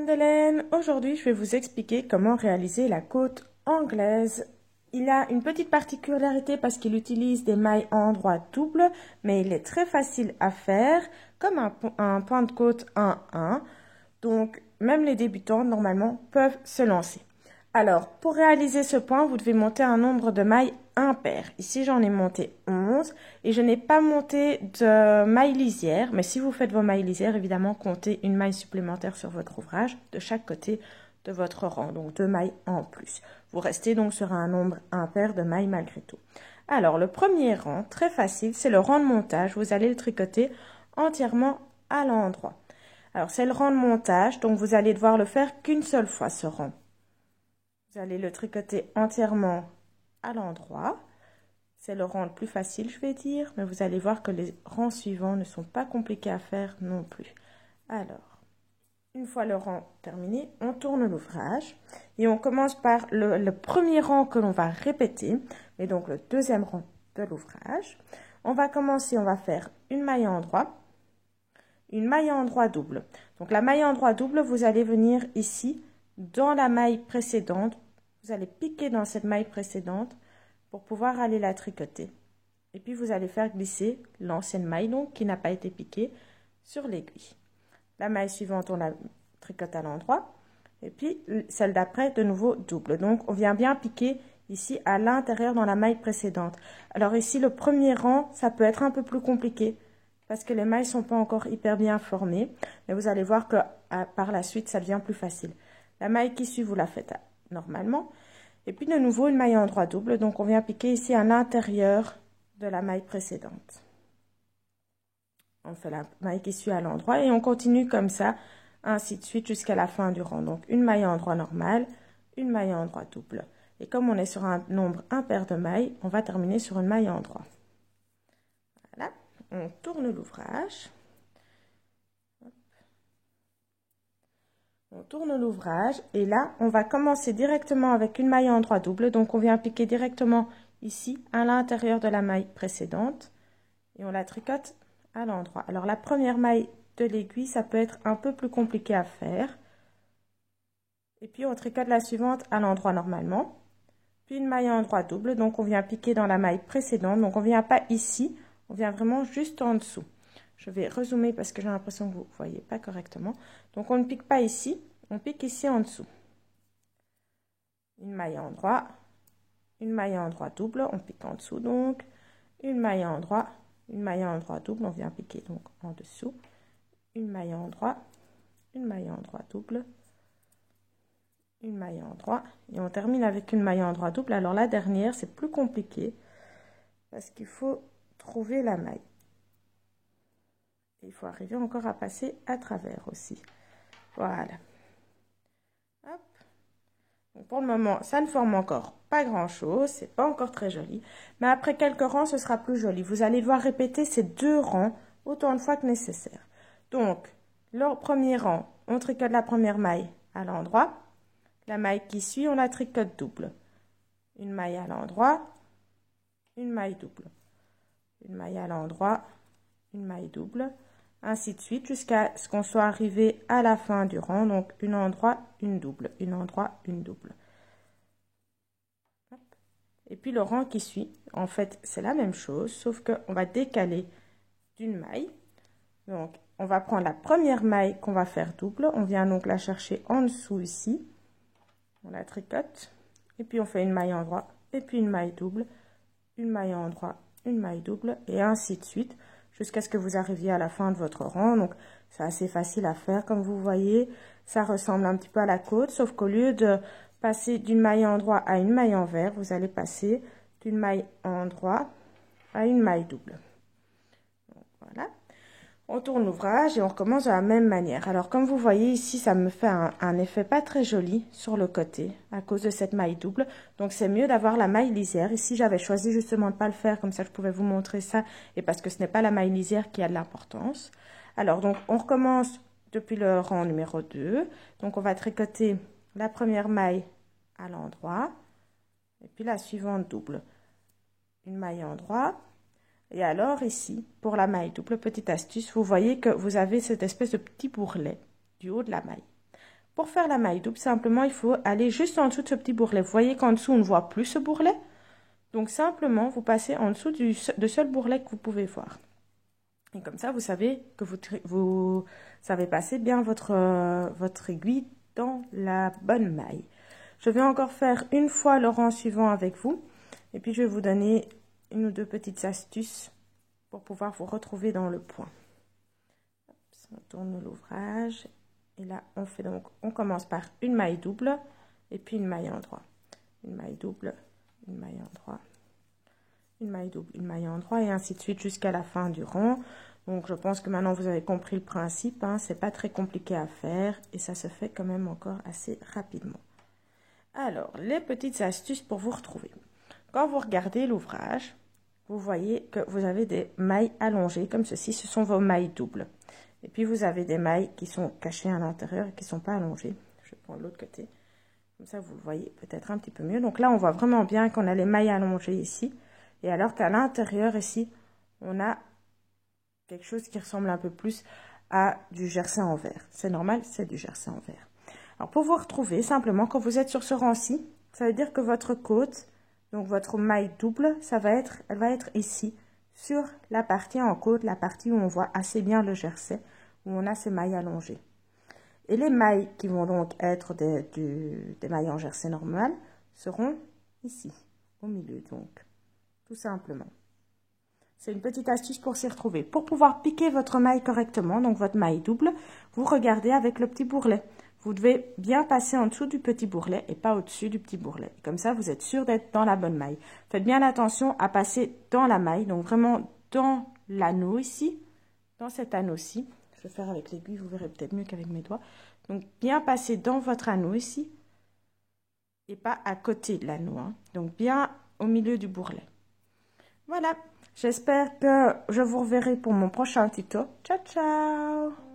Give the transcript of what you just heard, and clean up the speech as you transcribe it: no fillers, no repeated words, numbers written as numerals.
Madeleine, aujourd'hui je vais vous expliquer comment réaliser la côte anglaise. Il a une petite particularité parce qu'il utilise des mailles en endroit double, mais il est très facile à faire comme un point de côte 1-1. Donc même les débutants normalement peuvent se lancer. Alors pour réaliser ce point, vous devez monter un nombre de mailles impair. Ici j'en ai monté 11 et je n'ai pas monté de mailles lisières, mais si vous faites vos mailles lisières, évidemment comptez une maille supplémentaire sur votre ouvrage de chaque côté de votre rang, donc 2 mailles en plus. Vous restez donc sur un nombre impair de mailles malgré tout. Alors le premier rang, très facile, c'est le rang de montage. Vous allez le tricoter entièrement à l'endroit. Alors c'est le rang de montage, donc vous allez devoir le faire qu'une seule fois ce rang. Vous allez le tricoter entièrement à l'endroit. C'est le rang le plus facile, je vais dire, mais vous allez voir que les rangs suivants ne sont pas compliqués à faire non plus. Alors, une fois le rang terminé, on tourne l'ouvrage et on commence par le premier rang que l'on va répéter, et donc le deuxième rang de l'ouvrage. On va commencer, on va faire une maille en endroit, une maille en endroit double. Donc la maille en endroit double, vous allez venir ici dans la maille précédente. Vous allez piquer dans cette maille précédente pour pouvoir aller la tricoter. Et puis vous allez faire glisser l'ancienne maille donc qui n'a pas été piquée sur l'aiguille. La maille suivante, on la tricote à l'endroit. Et puis celle d'après, de nouveau double. Donc on vient bien piquer ici à l'intérieur dans la maille précédente. Alors ici, le premier rang, ça peut être un peu plus compliqué parce que les mailles ne sont pas encore hyper bien formées. Mais vous allez voir que par la suite, ça devient plus facile. La maille qui suit, vous la faites normalement. Et puis de nouveau, une maille en endroit double. Donc on vient piquer ici à l'intérieur de la maille précédente. On fait la maille qui suit à l'endroit et on continue comme ça, ainsi de suite jusqu'à la fin du rang. Donc une maille en endroit normal, une maille en endroit double. Et comme on est sur un nombre impair de mailles, on va terminer sur une maille en endroit. Voilà, on tourne l'ouvrage. On tourne l'ouvrage et là, on va commencer directement avec une maille en endroit double. Donc, on vient piquer directement ici à l'intérieur de la maille précédente et on la tricote à l'endroit. Alors, la première maille de l'aiguille, ça peut être un peu plus compliqué à faire. Et puis, on tricote la suivante à l'endroit normalement. Puis, une maille en endroit double. Donc, on vient piquer dans la maille précédente. Donc, on ne vient pas ici, on vient vraiment juste en dessous. Je vais rezoomer parce que j'ai l'impression que vous ne voyez pas correctement. Donc, on ne pique pas ici, on pique ici en dessous. Une maille en endroit, une maille en endroit double, on pique en dessous donc. Une maille en endroit, une maille en endroit double, on vient piquer donc en dessous. Une maille en endroit, une maille en endroit double, une maille en endroit. Et on termine avec une maille en endroit double. Alors, la dernière, c'est plus compliqué parce qu'il faut trouver la maille. Il faut arriver encore à passer à travers aussi. Voilà. Hop. Donc pour le moment, ça ne forme encore pas grand-chose. C'est pas encore très joli. Mais après quelques rangs, ce sera plus joli. Vous allez devoir répéter ces 2 rangs autant de fois que nécessaire. Donc, le premier rang, on tricote la première maille à l'endroit. La maille qui suit, on la tricote double. Une maille à l'endroit, une maille double. Une maille à l'endroit, une maille double. Ainsi de suite jusqu'à ce qu'on soit arrivé à la fin du rang. Donc, une endroit, une double. Une endroit, une double. Hop. Et puis, le rang qui suit, en fait, c'est la même chose, sauf qu'on va décaler d'une maille. Donc, on va prendre la première maille qu'on va faire double. On vient donc la chercher en dessous ici. On la tricote. Et puis, on fait une maille en endroit. Et puis, une maille double. Une maille en endroit, une maille double. Et ainsi de suite, jusqu'à ce que vous arriviez à la fin de votre rang. Donc, c'est assez facile à faire. Comme vous voyez, ça ressemble un petit peu à la côte, sauf qu'au lieu de passer d'une maille en endroit à une maille envers, vous allez passer d'une maille en endroit à une maille double. Donc, voilà. On tourne l'ouvrage et on recommence de la même manière. Alors, comme vous voyez ici, ça me fait un effet pas très joli sur le côté à cause de cette maille double. Donc, c'est mieux d'avoir la maille lisière. Ici, j'avais choisi justement de ne pas le faire, comme ça je pouvais vous montrer ça. Et parce que ce n'est pas la maille lisière qui a de l'importance. Alors, donc, on recommence depuis le rang numéro 2. Donc, on va tricoter la première maille à l'endroit. Et puis la suivante double. Une maille en endroit. Et alors ici, pour la maille double, petite astuce, vous voyez que vous avez cette espèce de petit bourrelet du haut de la maille. Pour faire la maille double, simplement, il faut aller juste en dessous de ce petit bourrelet. Vous voyez qu'en dessous, on ne voit plus ce bourrelet. Donc, simplement, vous passez en dessous de seul bourrelet que vous pouvez voir. Et comme ça, vous savez que vous savez passer bien votre aiguille dans la bonne maille. Je vais encore faire une fois le rang suivant avec vous. Et puis, je vais vous donner une ou deux petites astuces pour pouvoir vous retrouver dans le point. On tourne l'ouvrage. Et là, on commence par une maille double et puis une maille endroit. Une maille double, une maille endroit, une maille double, une maille endroit et ainsi de suite jusqu'à la fin du rang. Donc, je pense que maintenant, vous avez compris le principe. Hein, c'est pas très compliqué à faire et ça se fait quand même encore assez rapidement. Alors, les petites astuces pour vous retrouver. Quand vous regardez l'ouvrage, vous voyez que vous avez des mailles allongées comme ceci. Ce sont vos mailles doubles. Et puis, vous avez des mailles qui sont cachées à l'intérieur et qui ne sont pas allongées. Je vais prendre l'autre côté. Comme ça, vous le voyez peut-être un petit peu mieux. Donc là, on voit vraiment bien qu'on a les mailles allongées ici. Et alors qu'à l'intérieur, ici, on a quelque chose qui ressemble un peu plus à du jersey en vert. C'est normal, c'est du jersey en vert. Alors, pour vous retrouver, simplement, quand vous êtes sur ce rang-ci, ça veut dire que votre côte, donc votre maille double, elle va être ici. Sur la partie en côte, la partie où on voit assez bien le jersey, où on a ces mailles allongées. Et les mailles qui vont donc être des mailles en jersey normal seront ici, au milieu donc, tout simplement. C'est une petite astuce pour s'y retrouver. Pour pouvoir piquer votre maille correctement, donc votre maille double, vous regardez avec le petit bourrelet. Vous devez bien passer en dessous du petit bourrelet et pas au-dessus du petit bourrelet. Comme ça, vous êtes sûr d'être dans la bonne maille. Faites bien attention à passer dans la maille, donc vraiment dans l'anneau ici, dans cet anneau-ci. Je vais faire avec l'aiguille, vous verrez peut-être mieux qu'avec mes doigts. Donc, bien passer dans votre anneau ici et pas à côté de l'anneau. Hein. Donc, bien au milieu du bourrelet. Voilà, j'espère que je vous reverrai pour mon prochain tuto. Ciao, ciao!